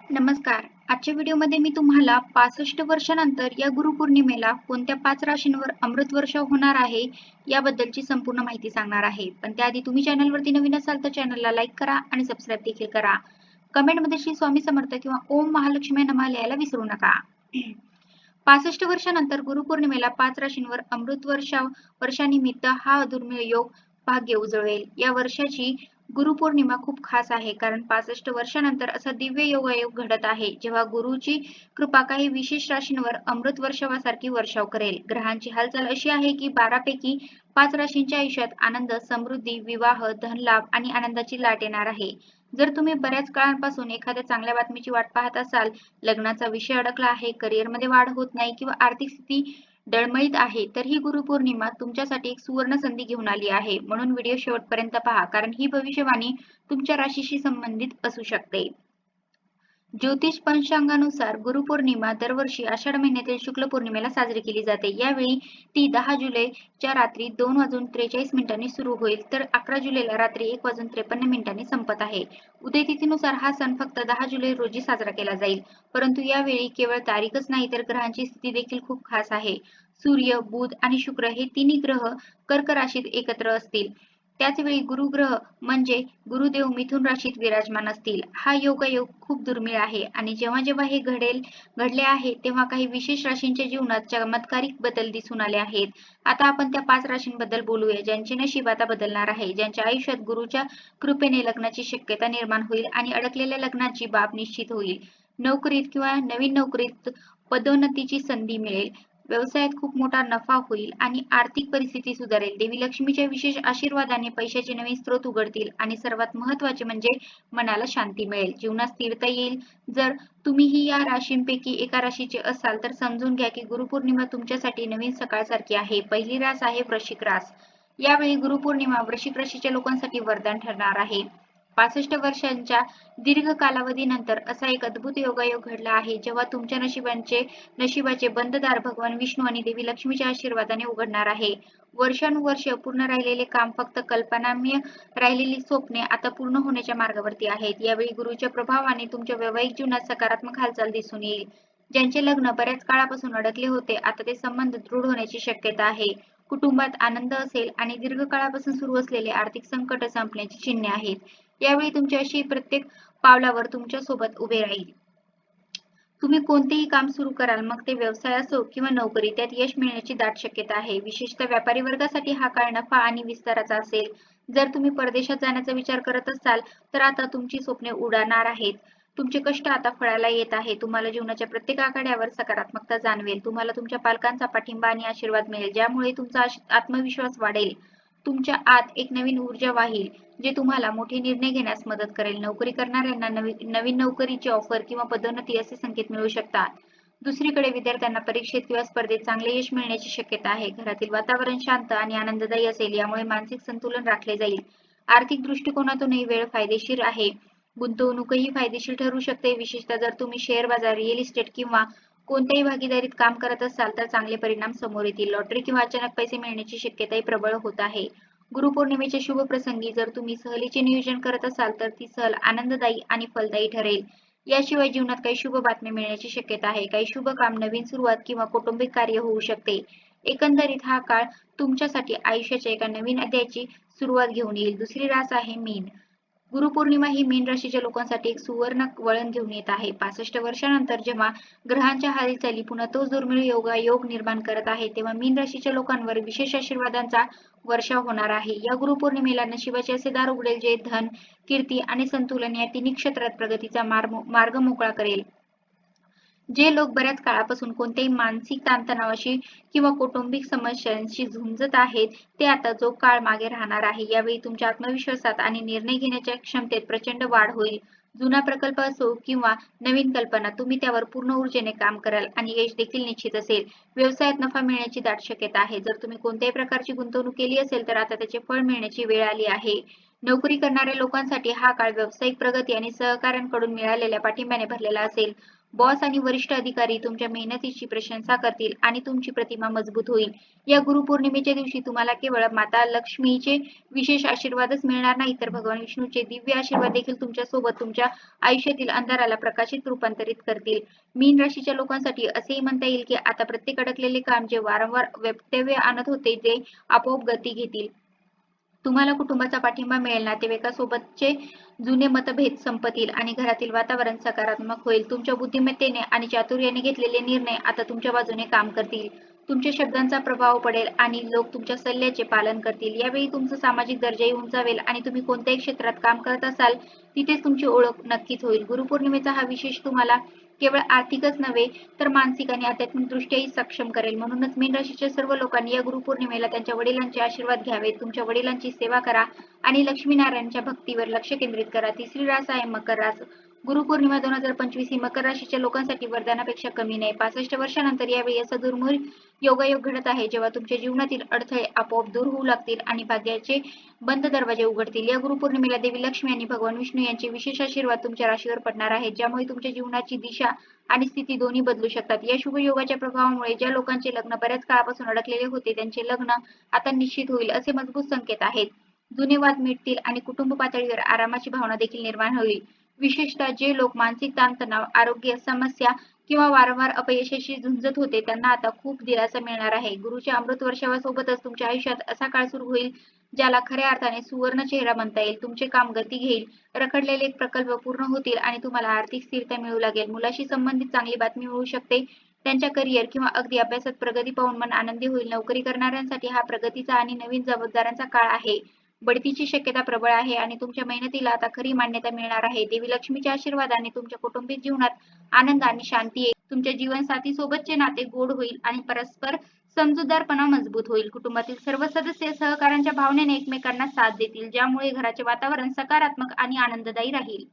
नमस्कार. आजच्या व्हिडिओमध्ये मी तुम्हाला 65 वर्षानंतर या गुरुपौर्णिमेला कोणत्या 5 राशींवर अमृत वर्ष होणार आहे याबद्दलची संपूर्ण माहिती सांगणार आहे. पण त्याआधी तुम्ही चॅनलवरती नवीन असाल तर चॅनलला लाईक करा आणि सबस्क्राईब देखील करा. कमेंटमध्ये श्री स्वामी समर्थ किंवा ओम महालक्ष्मी नमः लिहायला विसरू नका. 65 वर्षानंतर गुरुपौर्णिमेला 5 राशींवर अमृत वर्षानिमित्त हा दुर्मिळ योग भाग्य उजळेल. या वर्षाची गुरुपौर्णिमा खूप खास आहे कारण 65 वर्षानंतर असा दिव्य योगायोग घडत आहे जेव्हा गुरुची कृपा काही विशेष राशींवर अमृत वर्षावासारखी वर्षाव करेल. ग्रहांची हालचाल अशी आहे की 12 पैकी 5 राशींच्या आयुष्यात आनंद, समृद्धी, विवाह, धनलाभ आणि आनंदाची लाट येणार आहे. जर तुम्ही बऱ्याच काळापासून एखाद्या चांगल्या बातमीची वाट पाहत असाल, लग्नाचा विषय अडकला आहे, करिअरमध्ये वाढ होत नाही किंवा आर्थिक स्थिती डळमळीत आहे, तर ही गुरुपौर्णिमा तुमच्यासाठी एक सुवर्ण संधी घेऊन आली आहे. म्हणून व्हिडिओ शेवटपर्यंत पहा कारण ही भविष्यवाणी तुमच्या राशीशी संबंधित असू शकते. ज्योतिष पंचांगानुसार गुरुपौर्णिमा दरवर्षी आषाढ महिन्यातील शुक्ल पौर्णिमेला साजरी केली जाते. यावेळी ती 10 जुलैच्या रात्री 2:43 सुरू होईल तर 11 जुलैला रात्री 1:53 संपत आहे. उदय तिथीनुसार हा सण फक्त 10 जुलै रोजी साजरा केला जाईल. परंतु यावेळी केवळ तारीखच नाही तर ग्रहांची स्थिती देखील खूप खास आहे. सूर्य, बुध आणि शुक्र हे तिन्ही ग्रह कर्क राशीत एकत्र असतील. त्याचवेळी गुरुग्रह म्हणजे गुरुदेव मिथुन राशीत विराजमान असतील. हा योगायोग खूप दुर्मिळ आहे आणि जेव्हा जेव्हा हे घडले आहे तेव्हा काही विशेष राशींच्या जीवनात चमत्कारिक बदल दिसून आले आहेत. आता आपण त्या 5 राशींबद्दल बोलूया ज्यांचे नशीब आता बदलणार आहे, ज्यांच्या आयुष्यात गुरुच्या कृपेने लग्नाची शक्यता निर्माण होईल आणि अडकलेल्या लग्नाची बाब निश्चित होईल. नोकरीत किंवा नवीन नोकरीत पदोन्नतीची संधी मिळेल. व्यवसायात खूप मोठा नफा होईल आणि आर्थिक परिस्थिती सुधारेल. देवी लक्ष्मीच्या विशेष आशीर्वादाने पैशाचे नवीन स्रोत उघडतील आणि सर्वात महत्त्वाचे म्हणजे मनाला शांती मिळेल. जीवनात स्थिरता येईल. जर तुम्हीही या राशींपैकी एका राशीचे असाल तर समजून घ्या की गुरुपौर्णिमा तुमच्यासाठी नवीन सकाळसारखी आहे. पहिली रास आहे वृश्चिक रास. यावेळी गुरुपौर्णिमा वृश्चिक राशीच्या लोकांसाठी वरदान ठरणार आहे. 65 वर्षांच्या दीर्घ कालावधीनंतर असा एक अद्भुत योगायोग घडला आहे जेव्हा तुमच्या नशिबाचे बंद दार भगवान विष्णू आणि देवी लक्ष्मीच्या आशीर्वादाने उघडणार आहे. वर्षानुवर्ष पूर्ण राहिलेले काम फक्त कल्पनामय राहिलेली स्वप्ने आता पूर्ण होण्याच्या मार्गावरती आहेत. यावेळी गुरुच्या प्रभावाने तुमच्या वैवाहिक जीवनात सकारात्मक हालचाल दिसून येईल. ज्यांचे लग्न बऱ्याच काळापासून अडकले होते आता ते संबंध दृढ होण्याची शक्यता आहे. कुटुंबात आनंद असेल आणि दीर्घकाळापासून सुरू असलेले आर्थिक संकट संपण्याची चिन्हे आहेत. यावेळी तुमची अशी प्रत्येक पावलावर तुमच्या सोबत उभे राहील. तुम्ही कोणतेही काम सुरू कराल मग ते व्यवसाय असो किंवा नोकरी त्यात यश मिळण्याची दाट शक्यता आहे. विशेषतः व्यापारी वर्गासाठी हा काळ नफा आणि विस्ताराचा असेल. जर तुम्ही परदेशात जाण्याचा विचार करत असाल तर आता तुमची स्वप्ने उडाणार आहेत. तुमचे कष्ट आता फळाला येत आहे. तुम्हाला जीवनाच्या प्रत्येक आघाड्यावर सकारात्मकता जाणवेल. तुम्हाला तुमच्या पालकांचा पाठिंबा आणि आशीर्वाद मिळेल ज्यामुळे तुमचा आत्मविश्वास वाढेल. तुमच्या आत एक नवीन ऊर्जा वाहील जे तुम्हाला मोठे निर्णय घेण्यास मदत करेल. नोकरी करणाऱ्यांना नवीन नोकरीची ऑफर किंवा पदोन्नती असे संकेत मिळू शकतात. दुसरीकडे विद्यार्थ्यांना परीक्षेत किंवा स्पर्धेत चांगले यश मिळण्याची शक्यता आहे. घरातील वातावरण शांत आणि आनंददायी असेल यामुळे मानसिक संतुलन राखले जाईल. आर्थिक दृष्टिकोनातूनही वेळ फायदेशीर आहे. गुंतवणूकही फायदेशीर ठरू शकते. विशेषतः जर तुम्ही शेअर बाजार, रिअल इस्टेट किंवा कोणत्याही भागीदारीत काम करत असाल तर चांगले परिणाम समोर येतील. लॉटरी किंवा अचानक पैसे मिळण्याची शक्यताही प्रबळ होत आहे. गुरुपौर्णिमेच्या शुभ प्रसंगी जर तुम्ही सहलीचे नियोजन करत असाल तर ती सहल आनंददायी आणि फलदायी ठरेल. याशिवाय जीवनात काही शुभ बातम्या मिळण्याची शक्यता आहे. काही शुभ काम, नवीन सुरुवात किंवा कौटुंबिक कार्य होऊ शकते. एकंदरीत हा काळ तुमच्यासाठी आयुष्याच्या एका नवीन अध्यायाची सुरुवात घेऊन येईल. दुसरी रास आहे मीन. गुरुपौर्णिमा ही मीन राशीच्या लोकांसाठी एक सुवर्ण वळण घेऊन येत आहे. 65 वर्षानंतर जेव्हा ग्रहांच्या हालचाली पुन्हा तोच दुर्मिळ योग निर्माण करत आहे तेव्हा मीन राशीच्या लोकांवर विशेष आशीर्वादांचा वर्षाव होणार आहे. या गुरुपौर्णिमेला नशिबाचे असे दार उघडेल जे धन, कीर्ती आणि संतुलन या तिन्ही क्षेत्रात प्रगतीचा मार्ग मोकळा करेल. जे लोक बऱ्याच काळापासून कोणत्याही मानसिक ताणतणावाशी किंवा कौटुंबिक समस्यांशी झुंजत आहेत ते आता जो काळ मागे राहणार आहे. यावेळी तुमच्या आत्मविश्वासात आणि निर्णय घेण्याच्या क्षमतेत प्रचंड वाढ होईल. जुना प्रकल्प असो किंवा नवीन कल्पना तुम्ही त्यावर पूर्ण ऊर्जेने काम कराल आणि यश देखील निश्चित असेल. व्यवसायात नफा मिळण्याची दाट शक्यता आहे. जर तुम्ही कोणत्याही प्रकारची गुंतवणूक केली असेल तर आता त्याचे फळ मिळण्याची वेळ आली आहे. नोकरी करणाऱ्या लोकांसाठी हा काळ व्यावसायिक प्रगती आणि सहकाऱ्यांकडून मिळालेल्या पाठिंब्याने भरलेला असेल. बॉस आणि वरिष्ठ अधिकारी तुमच्या मेहनतीची प्रशंसा करतील आणि तुमची प्रतिमा मजबूत होईल. या गुरुपौर्णिमेच्या दिवशी तुम्हाला केवळ माता लक्ष्मीचे विशेष आशीर्वादच मिळणार नाही, तर भगवान विष्णूचे दिव्य आशीर्वाद देखील तुमच्या सोबत तुमच्या आयुष्यातील अंधाराला प्रकाशित रूपांतरित करतील. मीन राशीच्या लोकांसाठी असेही म्हणता येईल की आता प्रत्येक अडकलेले काम जे वारंवार व्यत्यय आणत होते ते आपोआप गती घेतील. तुम्हाला कुटुंबाचा पाठिंबा मिळेल, नातेवाईकांसोबतचे जुने मतभेद संपतील आणि घरातील वातावरण सकारात्मक होईल. तुमच्या बुद्धिमत्तेने आणि चातुर्याने घेतलेले निर्णय आता तुमच्या बाजूने काम करतील. तुमच्या शब्दांचा प्रभाव पडेल आणि लोक तुमच्या सल्ल्याचे पालन करतील. यावेळी तुमचा सामाजिक दर्जाही उंचावेल आणि तुम्ही कोणत्याही क्षेत्रात काम करत असाल तिथेच तुमची ओळख नक्कीच होईल. गुरुपौर्णिमेचा हा विशेष तुम्हाला केवळ आर्थिकच नव्हे तर मानसिक आणि आध्यात्मिक दृष्ट्याही सक्षम करेल. म्हणूनच मीन राशीच्या सर्व लोकांनी या गुरुपौर्णिमेला त्यांच्या वडिलांचे आशीर्वाद घ्यावेत. तुमच्या वडिलांची सेवा करा आणि लक्ष्मीनारायणच्या भक्तीवर लक्ष केंद्रित करा. तिसरी रास आहे मकर रास. गुरुपौर्णिमा 2025 ही मकर राशीच्या लोकांसाठी वरदानापेक्षा कमी नाही. 65 वर्षानंतर यावेळी असा दुर्मिळ योगायोग घडत आहे जेव्हा तुमच्या जीवनातील अडथळे आपोआप दूर होऊ लागतील आणि भाग्याचे बंद दरवाजे उघडतील. या गुरुपौर्णिमेला देवी लक्ष्मी आणि भगवान विष्णू यांचे विशेष आशीर्वाद तुमच्या राशीवर पडणार आहेत, ज्यामुळे तुमच्या जीवनाची दिशा आणि स्थिती दोन्ही बदलू शकतात. या शुभ योगाच्या प्रभावामुळे ज्या लोकांचे लग्न बऱ्याच काळापासून अडकलेले होते त्यांचे लग्न आता निश्चित होईल असे मजबूत संकेत आहेत. जुने वाद मिटतील आणि कुटुंब पातळीवर आरामाची भावना देखील निर्माण होईल. विशेषतः जे लोक मानसिक ताणतणाव, आरोग्य समस्या किंवा वारंवार अपयशाशी झुंजत होते त्यांना आता खूप दिलासा मिळणार आहे. गुरुच्या अमृत वर्षावासोबतच तुमच्या आयुष्यात असा काळ सुरू होईल ज्याला खऱ्या अर्थाने सुवर्ण चेहरा म्हणता येईल. तुमचे काम गती घेईल, रखडलेले प्रकल्प पूर्ण होतील आणि तुम्हाला आर्थिक स्थिरता मिळू लागेल. मुलाशी संबंधित चांगली बातमी मिळू शकते. त्यांच्या करिअर किंवा अगदी अभ्यासात प्रगती पाहून मन आनंदी होईल. नोकरी करणाऱ्यांसाठी हा प्रगतीचा आणि नवीन जबाबदाऱ्यांचा काळ आहे. बढतीची शक्यता प्रबळ आहे आणि तुमच्या मेहनतीला आता खरी मान्यता मिळणार आहे. देवी लक्ष्मीच्या आशीर्वादाने तुमच्या कौटुंबिक जीवनात आनंद आणि शांती येईल. तुमच्या जीवनसाथी सोबतचे नाते गोड होईल आणि परस्पर समजूतदारपणा मजबूत होईल. कुटुंबातील सर्व सदस्य सहकार्याच्या भावनेने एकमेकांना साथ देतील, ज्यामुळे घराचे वातावरण सकारात्मक आणि आनंददायी राहील.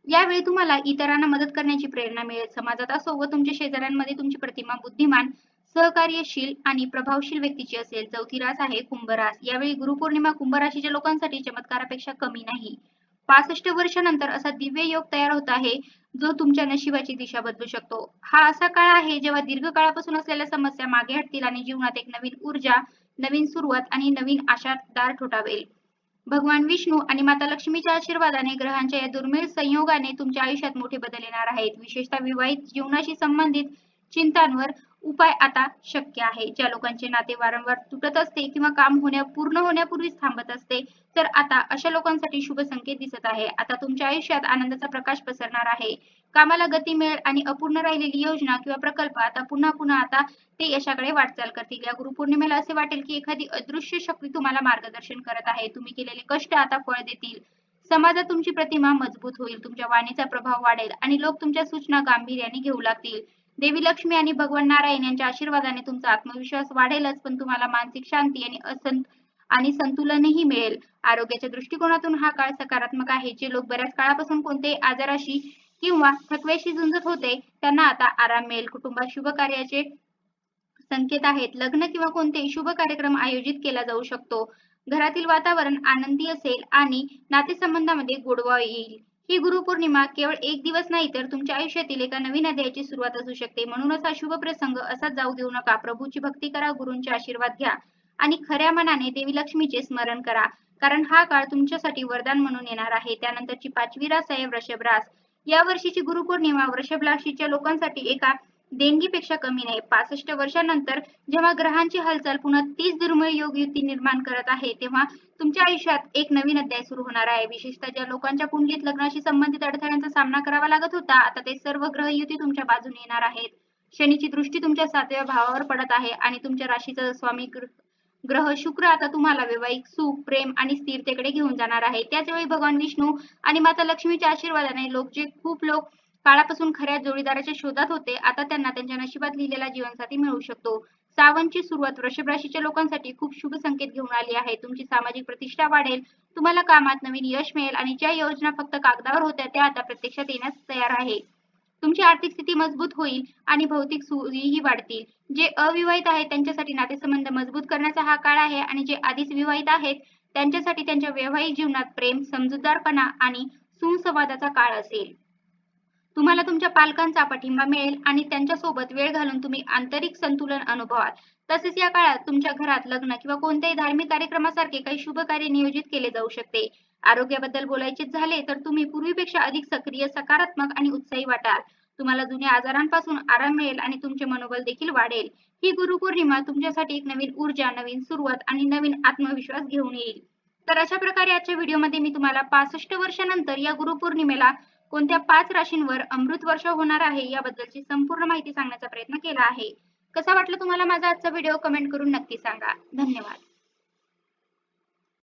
यावेळी तुम्हाला इतरांना मदत करण्याची प्रेरणा मिळेल. समाजात असो व तुमच्या शेजाऱ्यांमध्ये तुमची प्रतिमा बुद्धिमान, सहकार्यशील आणि प्रभावशील व्यक्तीची असेल. चौथी रास आहे कुंभ रास. यावेळी गुरुपौर्णिमा कुंभ राशीच्या लोकांसाठी चमत्कारापेक्षा कमी नाही. 65 वर्षानंतर असा दिव्य योग तयार होत आहे जो तुमच्या नशिबाची दिशा बदलू शकतो. हा असा काळ आहे जेव्हा दीर्घकाळापासून असलेल्या समस्या मागे हटतील आणि जीवनात एक नवीन ऊर्जा, नवीन सुरुवात आणि नवीन आशादार ठोठावेल. भगवान विष्णू आणि माता लक्ष्मीच्या आशीर्वादाने ग्रहांच्या या दुर्मिळ संयोगाने तुमच्या आयुष्यात मोठे बदल येणार आहेत. विशेषतः विवाहित जीवनाशी संबंधित चिंतांवर उपाय आता शक्य आहे. ज्या लोकांचे नाते वारंवार तुटत असते किंवा काम पूर्ण होण्यापूर्वीच थांबत असते, तर आता अशा लोकांसाठी शुभ संकेत दिसत आहे. आता तुमच्या आयुष्यात आनंदाचा प्रकाश पसरणार आहे. कामाला गती मिळेल आणि अपूर्ण राहिलेली योजना किंवा प्रकल्प आता पुन्हा आता ते यशाकडे वाटचाल करतील. या गुरुपौर्णिमेला असे वाटेल की एखादी अदृश्य शक्ती तुम्हाला मार्गदर्शन करत आहे. तुम्ही केलेले कष्ट आता फळ देतील. समाजात तुमची प्रतिमा मजबूत होईल. तुमच्या वाणीचा प्रभाव वाढेल आणि लोक तुमच्या सूचना गांभीर्याने घेऊ लागतील. देवी लक्ष्मी आणि भगवान नारायण यांच्या आशीर्वादाने तुमचा आत्मविश्वास वाढेलच, पण तुम्हाला मानसिक शांती आणि संतुलनही मिळेल. आरोग्याच्या दृष्टिकोनातून हा काळ सकारात्मक आहे. जे लोक बऱ्याच काळापासून कोणत्याही आजाराशी किंवा थकव्याशी झुंजत होते त्यांना आता आराम मिळेल. कुटुंबात शुभ कार्याचे संकेत आहेत. लग्न किंवा कोणतेही शुभ कार्यक्रम आयोजित केला जाऊ शकतो. घरातील वातावरण आनंदी असेल आणि नातेसंबंधामध्ये गोडवा येईल. ही गुरुपौर्णिमा केवळ एक दिवस नाही तर तुमच्या आयुष्यातील एका नवीन अध्यायाची सुरुवात असू शकते. म्हणूनच हा शुभ प्रसंग असाच जाऊ देऊ नका. प्रभूची भक्ती करा, गुरूंचे आशीर्वाद घ्या आणि खऱ्या मनाने देवी लक्ष्मीचे स्मरण करा, कारण हा काळ तुमच्यासाठी वरदान म्हणून येणार आहे. त्यानंतरची 5वी रास आहे वृषभ रास. या वर्षीची गुरुपौर्णिमा वृषभ राशीच्या लोकांसाठी एका देणगीपेक्षा कमी नाही. 65 वर्षांनंतर जेव्हा ग्रहांची हालचाल पुन्हा तीच दुर्मिळ योगयुती निर्माण करत आहे, तेव्हा तुमच्या आयुष्यात एक नवीन अध्याय सुरू होणार आहे. विशेषतः ज्या लोकांच्या कुंडलीत लग्नाशी संबंधित अडथळ्यांचा सामना करावा लागत होता, आता ते सर्व ग्रहयुती तुमच्या बाजूने येणार आहेत. शनीची दृष्टी तुमच्या 7व्या भावावर पडत आहे आणि तुमच्या राशीचा स्वामी ग्रह शुक्र आता तुम्हाला वैवाहिक सुख, प्रेम आणि स्थिरतेकडे घेऊन जाणार आहे. त्याच वेळी भगवान विष्णू आणि माता लक्ष्मीच्या आशीर्वादाने खूप लोक काळापासून खऱ्या जोडीदाराच्या शोधात होते, आता त्यांना त्यांच्या नशिबात लिहिलेला जीवनसाथी मिळू शकतो. सावनची सुरुवात वृषभ राशीच्या लोकांसाठी खूप शुभ संकेत घेऊन आली आहे. तुमची सामाजिक प्रतिष्ठा वाढेल, तुम्हाला कामात नवीन यश मिळेल आणि ज्या योजना फक्त कागदावर होत्या त्या आता प्रत्यक्षात येण्यास तयार आहे. तुमची आर्थिक स्थिती मजबूत होईल आणि भौतिक सोयीही वाढतील. जे अविवाहित आहेत त्यांच्यासाठी नातेसंबंध मजबूत करण्याचा हा काळ आहे आणि जे आधीच विवाहित आहेत त्यांच्यासाठी त्यांच्या वैवाहिक जीवनात प्रेम, समजूतदारपणा आणि सुसंवादाचा काळ असेल. तुम्हाला तुमच्या पालकांचा पाठिंबा मिळेल आणि त्यांच्यासोबत वेळ घालून तुम्ही आंतरिक संतुलन अनुभवाल. तसेच या काळात तुमच्या घरात लग्न किंवा कोणत्याही धार्मिक कार्यक्रमासारखे काही शुभ कार्य नियोजित केले जाऊ शकते. आरोग्याबद्दल बोलायचे झाले तर तुम्ही पूर्वीपेक्षा अधिक सक्रिय, सकारात्मक आणि उत्साही वाटाल. तुम्हाला जुन्या आजारांपासून आराम मिळेल आणि तुमचे मनोबल देखील वाढेल. ही गुरुपौर्णिमा तुमच्यासाठी एक नवीन ऊर्जा, नवीन सुरुवात आणि नवीन आत्मविश्वास घेऊन येईल. तर अशा प्रकारे आजच्या व्हिडिओमध्ये मी तुम्हाला 65 वर्षानंतर या गुरुपौर्णिमेला कोणत्या 5 राशींवर अमृत वर्ष होणार आहे याबद्दलची संपूर्ण माहिती सांगण्याचा प्रयत्न केला आहे. कसा वाटला तुम्हाला माझा आजचा व्हिडिओ? कमेंट करून नक्की सांगा. धन्यवाद.